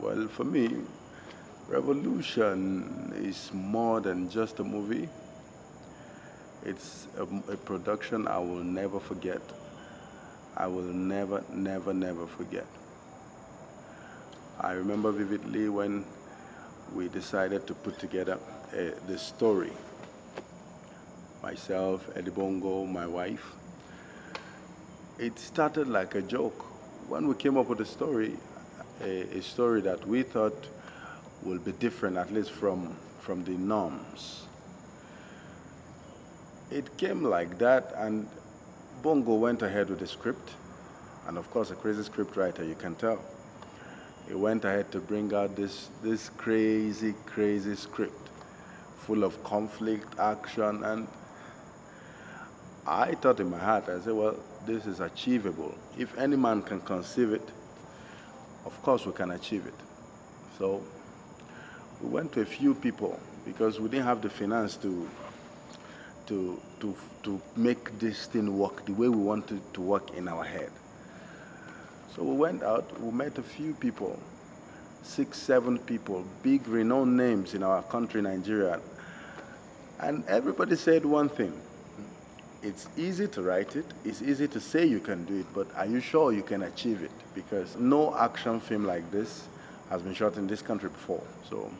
Well, for me, Revolution is more than just a movie. It's a production I will never forget. I will never, never, never forget. I remember vividly when we decided to put together the story. Myself, Eddie Bongo, my wife. It started like a joke. When we came up with a story, a story that we thought will be different, at least from the norms. It came like that, and Bongo went ahead with the script, and of course, a crazy script writer, you can tell. He went ahead to bring out this crazy, crazy script, full of conflict, action, and I thought in my heart, I said, well, this is achievable. If any man can conceive it, of course we can achieve it. So we went to a few people because we didn't have the finance to make this thing work the way we wanted it to work in our head. So we went out, we met a few people, 6, 7 people, big renowned names in our country, Nigeria. And everybody said one thing: it's easy to write it, it's easy to say you can do it, but are you sure you can achieve it? Because no action film like this has been shot in this country before. So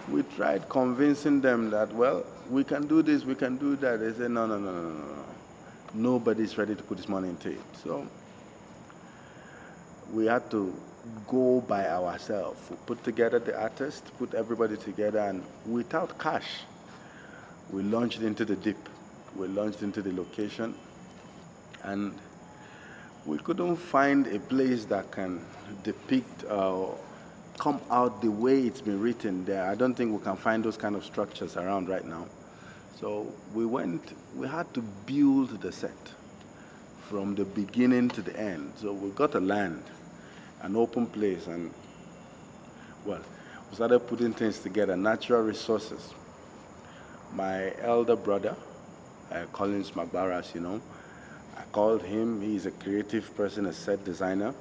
we tried convincing them that, well, we can do this, we can do that. They said, no, no, no, no, no, no. Nobody's ready to put his money into it. So we had to go by ourselves. We put together the artist, put everybody together, and without cash, we launched into the deep. We launched into the location, and we couldn't find a place that can depict come out the way it's been written there. I don't think we can find those kind of structures around right now. So we had to build the set from the beginning to the end. So we got a land, an open place, and, well, we started putting things together, natural resources. My elder brother, Toka Mcbaror, as you know, I called him. He's a creative person, a set designer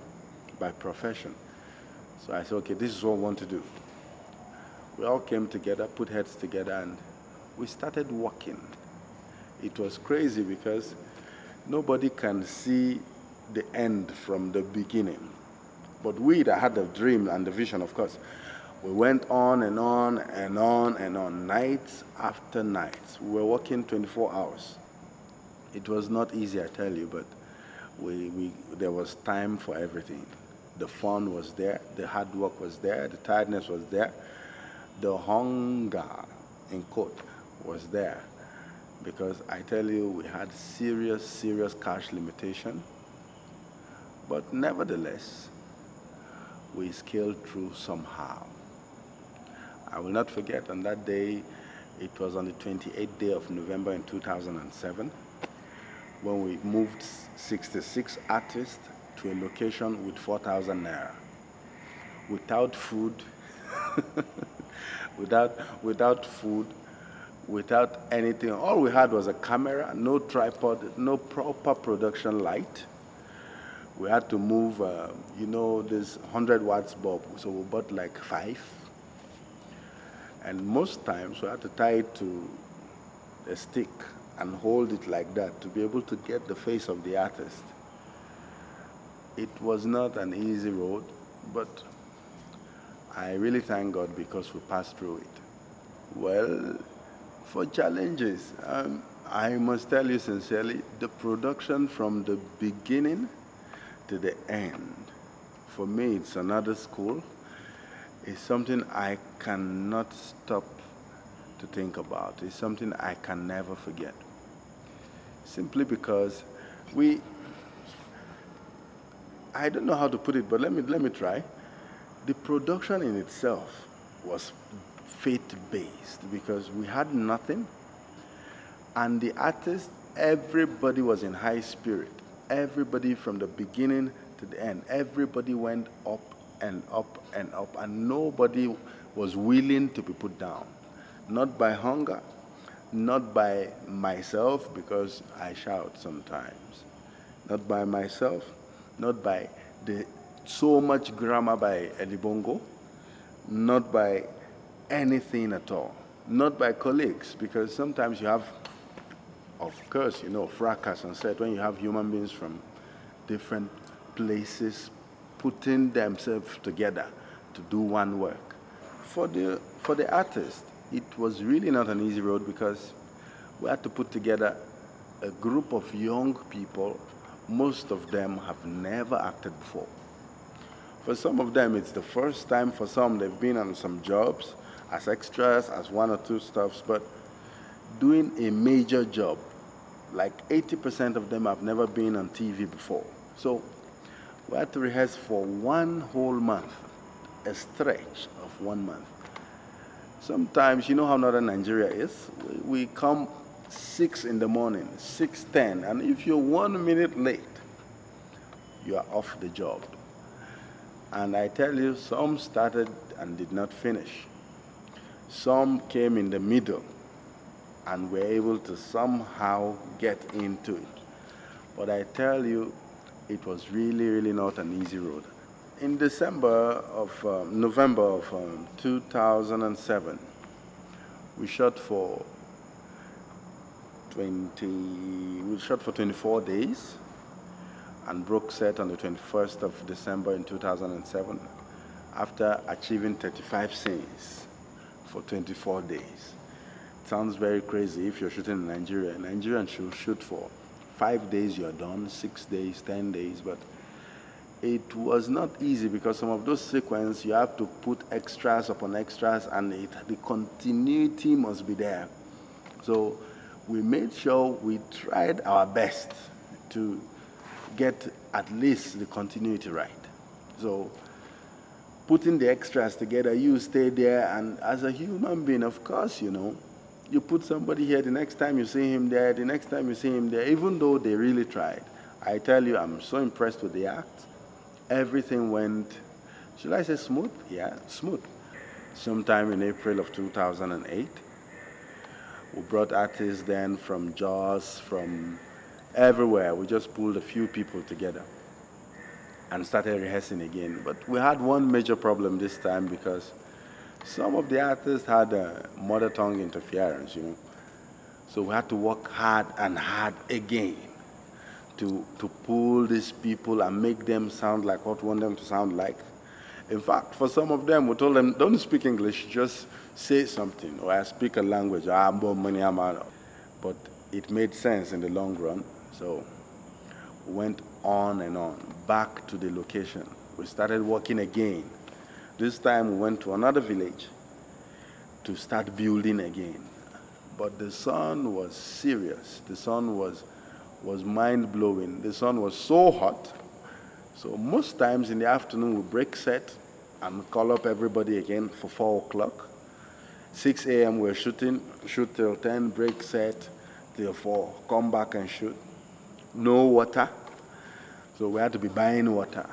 by profession. So I said, okay, this is what we want to do. We all came together, put heads together, and we started working. It was crazy because nobody can see the end from the beginning. But we that had the dream and the vision, of course, we went on and on and on and on, nights after nights. We were working 24 hours. It was not easy, I tell you, but there was time for everything. The fun was there, the hard work was there, the tiredness was there, the hunger, in quote, was there. Because I tell you, we had serious, serious cash limitation. But nevertheless, we scaled through somehow. I will not forget, on that day, it was on the 28th day of November in 2007, when we moved 66 artists to a location with 4,000 naira, without food, without food, without anything. All we had was a camera, no tripod, no proper production light. We had to move, you know, this 100 watts bulb, so we bought like 5. And most times we had to tie it to a stick and hold it like that to be able to get the face of the artist. It was not an easy road, but I really thank God because we passed through it. Well, for challenges, I must tell you sincerely, the production from the beginning to the end, for me, it's another school. It's something I cannot stop to think about. It's something I can never forget. Simply because I don't know how to put it, but let me try. The production in itself was faith-based because we had nothing, and the artists, everybody was in high spirit. Everybody from the beginning to the end, everybody went up and up and up, and nobody was willing to be put down. Not by hunger, not by myself, because I shout sometimes. Not by myself, not by the so much grammar by Elibongo, not by anything at all, not by colleagues, because sometimes you have, of course, you know, fracas and said when you have human beings from different places putting themselves together to do one work. For the artist, it was really not an easy road because we had to put together a group of young people. Most of them have never acted before. For some of them, it's the first time. For some, they've been on some jobs as extras, as one or two stuffs, but doing a major job, like 80% of them have never been on TV before. So we had to rehearse for 1 whole month, a stretch of 1 month. Sometimes, you know how northern Nigeria is? We come 6 in the morning, 6:10, and if you're 1 minute late, you are off the job. And I tell you, some started and did not finish. Some came in the middle and were able to somehow get into it. But I tell you, it was really, really not an easy road. In November of 2007, we shot for 24 days and broke set on the 21st of December in 2007 after achieving 35 scenes for 24 days. It sounds very crazy if you're shooting in Nigeria. Nigerians should shoot for 5 days, you're done, 6 days, 10 days, but it was not easy because some of those sequences you have to put extras upon extras and the continuity must be there. So we made sure we tried our best to get at least the continuity right. So putting the extras together, you stay there, and as a human being, of course, you know, you put somebody here, the next time you see him there, the next time you see him there, even though they really tried. I tell you, I'm so impressed with the act. Everything went, should I say smooth? Yeah, smooth. Sometime in April of 2008, we brought artists then from Jos, from everywhere. We just pulled a few people together and started rehearsing again. But we had one major problem this time because some of the artists had a mother tongue interference, you know. So we had to work hard and hard again to pull these people and make them sound like what we want them to sound like. In fact, for some of them, we told them, don't speak English, just say something, or I speak a language, but it made sense in the long run. So we went on and on, back to the location. We started working again. This time we went to another village to start building again. But the sun was serious. The sun was mind-blowing. The sun was so hot. So most times in the afternoon we break set and call up everybody again for 4 o'clock. 6 a.m. we're shooting, shoot till 10, break set till 4, come back and shoot. No water, so we had to be buying water.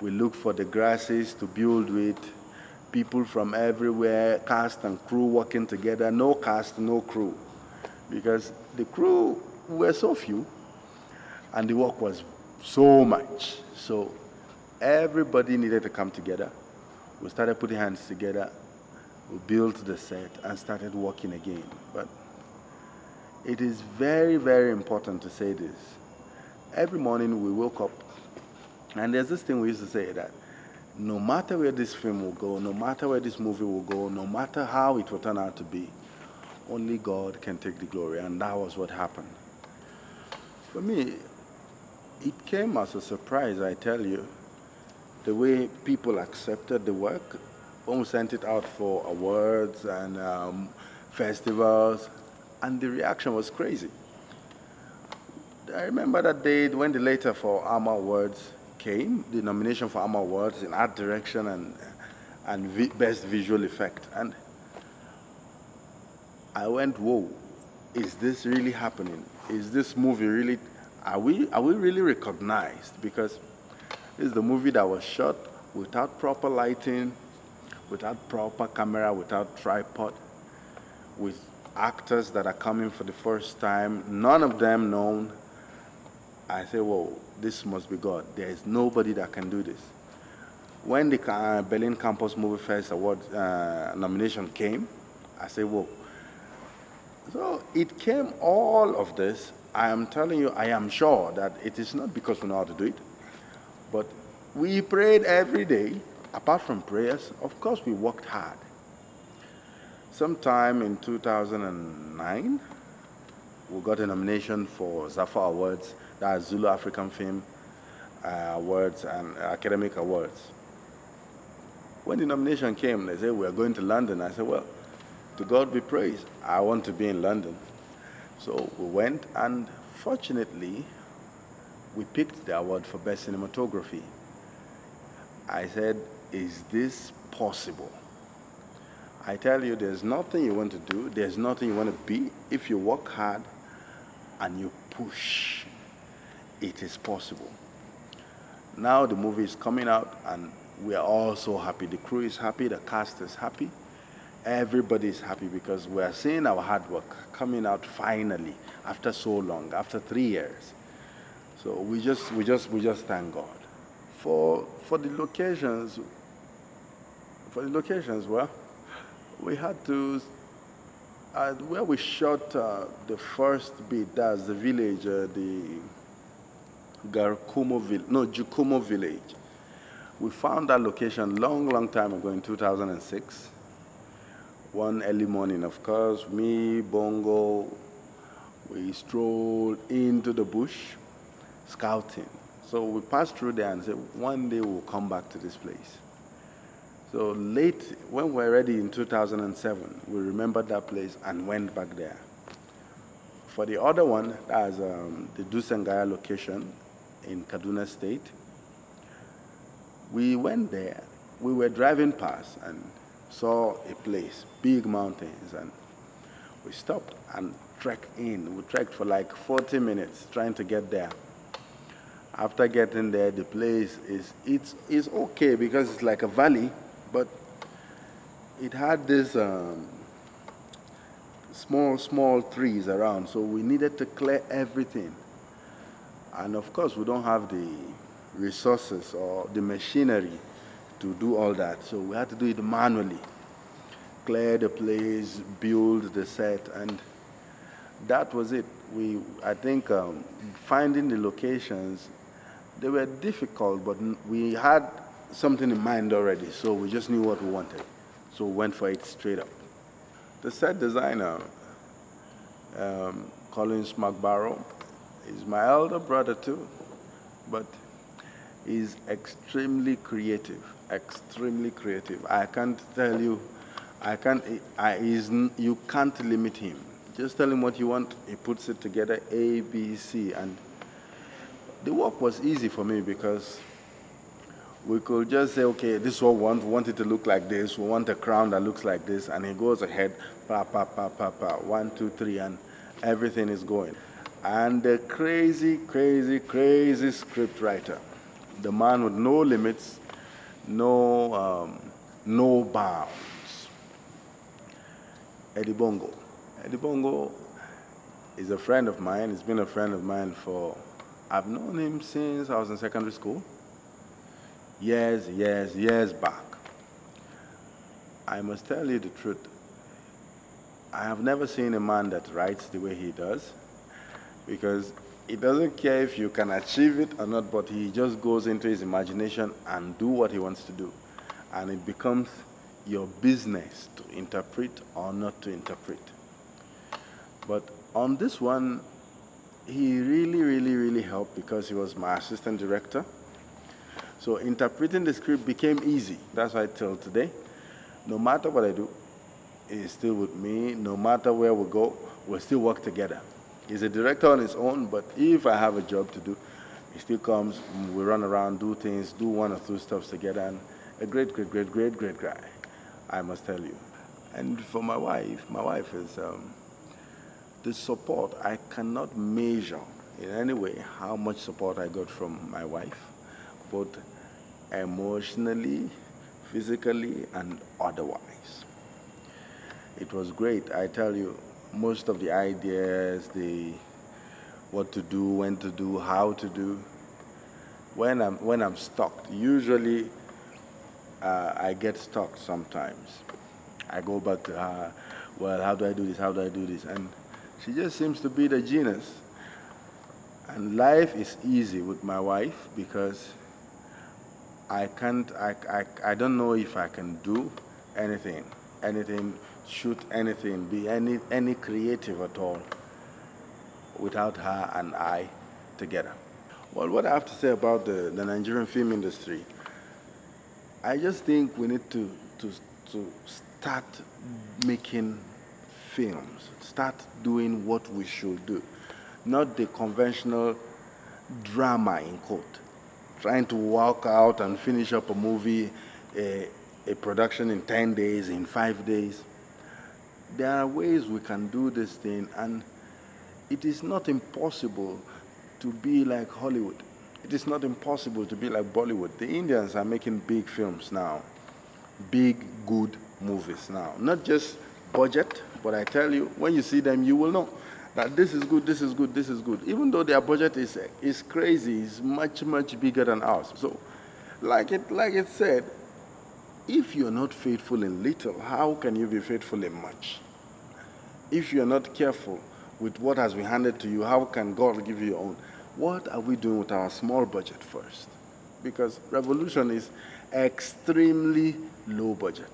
We look for the grasses to build with, people from everywhere, cast and crew working together, no cast, no crew. Because the crew were so few and the work was so much. So everybody needed to come together. We started putting hands together, we built the set and started working again. But it is very, very important to say this. Every morning we woke up, and there's this thing we used to say that no matter where this film will go, no matter where this movie will go, no matter how it will turn out to be, only God can take the glory, and that was what happened. For me, it came as a surprise, I tell you, the way people accepted the work when we sent it out for awards and festivals, and the reaction was crazy. I remember that day when the letter for AMA Awards came, the nomination for AMA Awards in art direction and best visual effect. And I went, whoa, is this really happening? Is this movie really, are we really recognized? Because this is the movie that was shot without proper lighting, without proper camera, without tripod, with actors that are coming for the first time, none of them known. I said, whoa, this must be God. There is nobody that can do this. When the Berlin Campus Movie Fest Award nomination came, I said, whoa. So it came all of this. I am telling you, I am sure that it is not because we know how to do it, but we prayed every day. Apart from prayers, of course, we worked hard. Sometime in 2009, we got a nomination for ZAFA Awards, that's Zulu African Film Awards and Academic Awards. When the nomination came, they said, we're going to London. I said, well, to God be praised. I want to be in London. So we went, and fortunately, we picked the award for Best Cinematography. I said, is this possible? I tell you, there's nothing you want to do, there's nothing you want to be. If you work hard and you push, it is possible. Now the movie is coming out, and we are all so happy. The crew is happy, the cast is happy. Everybody is happy because we are seeing our hard work coming out finally after so long, after 3 years. So we just thank God. For the locations, well, we had to, where we shot the first bit, that's the village, the Jukumo village. We found that location long time ago in 2006. One early morning, of course, me, Bongo, we strolled into the bush, scouting. So we passed through there and said, one day we'll come back to this place. So late, when we were ready in 2007, we remembered that place and went back there. For the other one, that's the Dusengaya location in Kaduna State, we went there. We were driving past and saw a place, big mountains, and we stopped and trekked in. We trekked for like 40 minutes trying to get there. After getting there, the place is okay because it's like a valley, but it had this small trees around, so we needed to clear everything. And of course, we don't have the resources or the machinery to do all that, so we had to do it manually. Clear the place, build the set, and that was it. I think finding the locations, they were difficult, but we had something in mind already, so we just knew what we wanted. So we went for it straight up. The set designer, Toka Mcbaror, is my elder brother too, but he's extremely creative, extremely creative. I can't tell you, you can't limit him. Just tell him what you want, he puts it together, A, B, C, and the work was easy for me because we could just say, okay, this is what we want it to look like this, we want a crown that looks like this, and he goes ahead, pa, pa, pa, pa, pa, 1, 2, 3, and everything is going. And the crazy script writer, the man with no limits, no bounds, Eddie Bongo. Eddie Bongo is a friend of mine. He's been a friend of mine I've known him since I was in secondary school. Years back. I must tell you the truth. I have never seen a man that writes the way he does, because he doesn't care if you can achieve it or not, but he just goes into his imagination and do what he wants to do. And it becomes your business to interpret or not to interpret. But on this one, he really helped because he was my assistant director. So interpreting the script became easy. That's why till today, no matter what I do, he's still with me. No matter where we go, we'll still work together. He's a director on his own, but if I have a job to do, he still comes, we run around, do things, do one or two stuffs together, and a great guy, I must tell you. And for my wife is the support. I cannot measure in any way how much support I got from my wife, both emotionally, physically, and otherwise. It was great. I tell you, most of the ideas, what to do, when to do, how to do. When I'm stuck, usually I get stuck sometimes. I go back to her, well, how do I do this, how do I do this? And she just seems to be the genius. And life is easy with my wife because I don't know if I can do anything, shoot anything, be any creative at all without her and I together. Well, what I have to say about the Nigerian film industry, I just think we need to start making films, start doing what we should do, not the conventional drama in quote, trying to walk out and finish up a movie, a production in 10 days, in 5 days. There are ways we can do this thing, and it is not impossible to be like Hollywood. It is not impossible to be like Bollywood. The Indians are making big films now, big, good movies now. Not just budget, but I tell you, when you see them, you will know that this is good, this is good, this is good. Even though their budget is crazy, it's much, much bigger than ours. So, like it said, if you're not faithful in little, how can you be faithful in much? If you're not careful with what has been handed to you, how can God give you your own? What are we doing with our small budget first? Because Revolution is extremely low budget.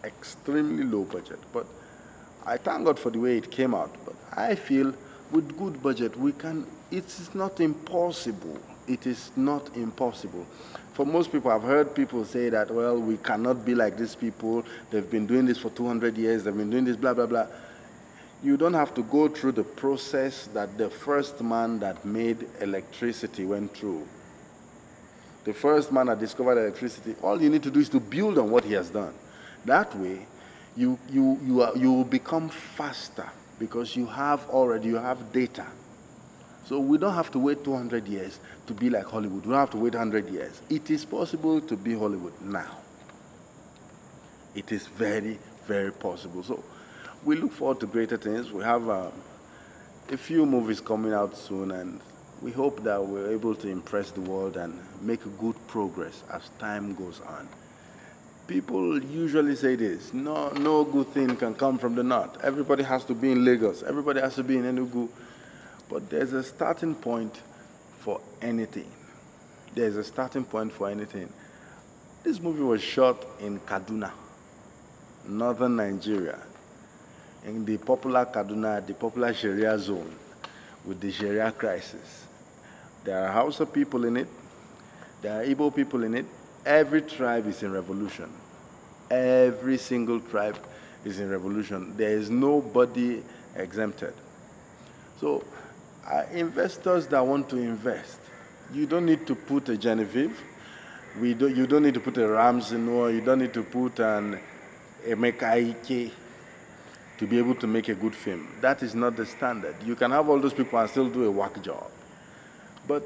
Extremely low budget. But I thank God for the way it came out. But I feel with good budget, we can, it's not impossible. It is not impossible. For most people, I've heard people say that, well, we cannot be like these people. They've been doing this for 200 years. They've been doing this, blah, blah, blah. You don't have to go through the process that the first man that made electricity went through. The first man that discovered electricity, all you need to do is to build on what he has done. That way, you will become faster because you have data. So we don't have to wait 200 years to be like Hollywood. We don't have to wait 100 years. It is possible to be Hollywood now. It is very, very possible. So we look forward to greater things. We have a few movies coming out soon, and we hope that we're able to impress the world and make good progress as time goes on. People usually say this, no good thing can come from the north. Everybody has to be in Lagos. Everybody has to be in Enugu. But there's a starting point for anything. There's a starting point for anything. This movie was shot in Kaduna, northern Nigeria, in the popular Kaduna, the popular Sharia zone, with the Sharia crisis. There are Hausa people in it. There are Igbo people in it. Every tribe is in revolution. Every single tribe is in revolution. There is nobody exempted. So, investors that want to invest, you don't need to put a Genevieve. You don't need to put a Ramsey Noah. You don't need to put an Emeka to be able to make a good film. That is not the standard. You can have all those people and still do a whack job. But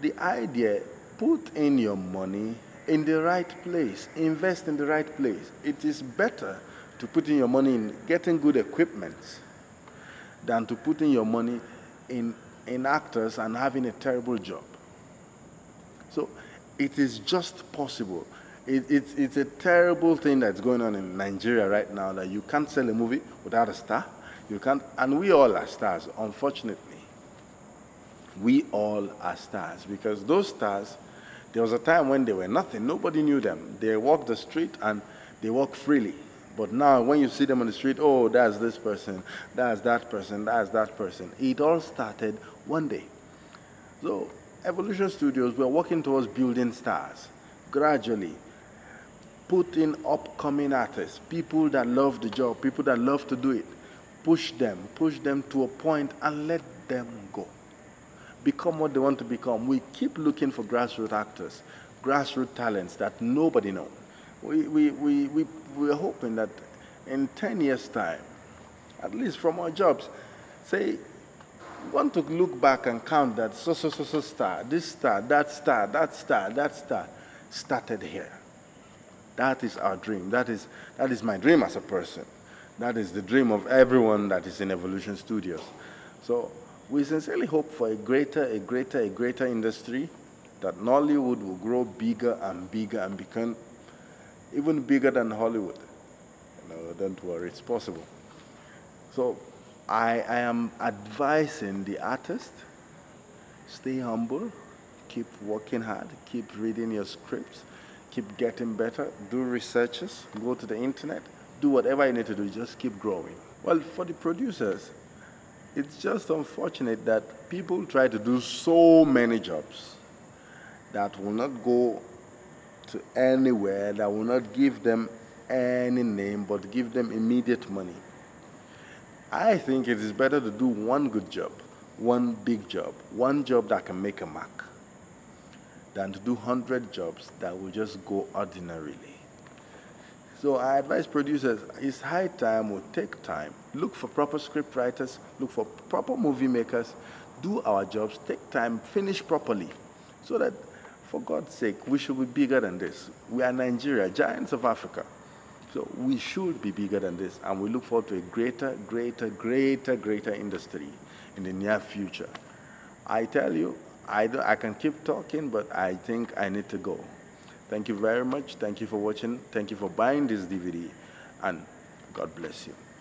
the idea, put in your money in the right place. Invest in the right place. It is better to put in your money in getting good equipment than to put in your money in actors and having a terrible job. So it is just possible. It's a terrible thing that's going on in Nigeria right now, that you can't sell a movie without a star. You can't, and we all are stars, unfortunately. We all are stars, because those stars, there was a time when they were nothing. Nobody knew them. They walked the street and they walk freely. But now when you see them on the street, oh, that's this person, that's that person, that's that person. It all started one day. So Evolution Studios, we're working towards building stars gradually. Put in upcoming artists, people that love the job, people that love to do it. Push them to a point and let them go. Become what they want to become. We keep looking for grassroots actors, grassroots talents that nobody knows. We're hoping that in 10 years' time, at least from our jobs, say, we want to look back and count that so star, this star, that star, that star, that star started here. That is our dream. That is my dream as a person. That is the dream of everyone that is in Evolution Studios. So We sincerely hope for a greater industry, that Nollywood will grow bigger and bigger and become even bigger than Hollywood. Don't worry, it's possible. So I am advising the artist, stay humble, keep working hard, keep reading your scripts, keep getting better, do researches, go to the internet, do whatever you need to do, just keep growing. Well, for the producers, it's just unfortunate that people try to do so many jobs that will not go to anywhere, that will not give them any name, but give them immediate money. I think it is better to do one good job, one big job, one job that can make a mark, than to do 100 jobs that will just go ordinarily. So I advise producers, it's high time, will take time. Look for proper script writers, look for proper movie makers, do our jobs, take time, finish properly, so that, for God's sake, we should be bigger than this. We are Nigeria, giants of Africa. So we should be bigger than this, and we look forward to a greater industry in the near future. I tell you, I can keep talking, but I think I need to go. Thank you very much. Thank you for watching. Thank you for buying this DVD, and God bless you.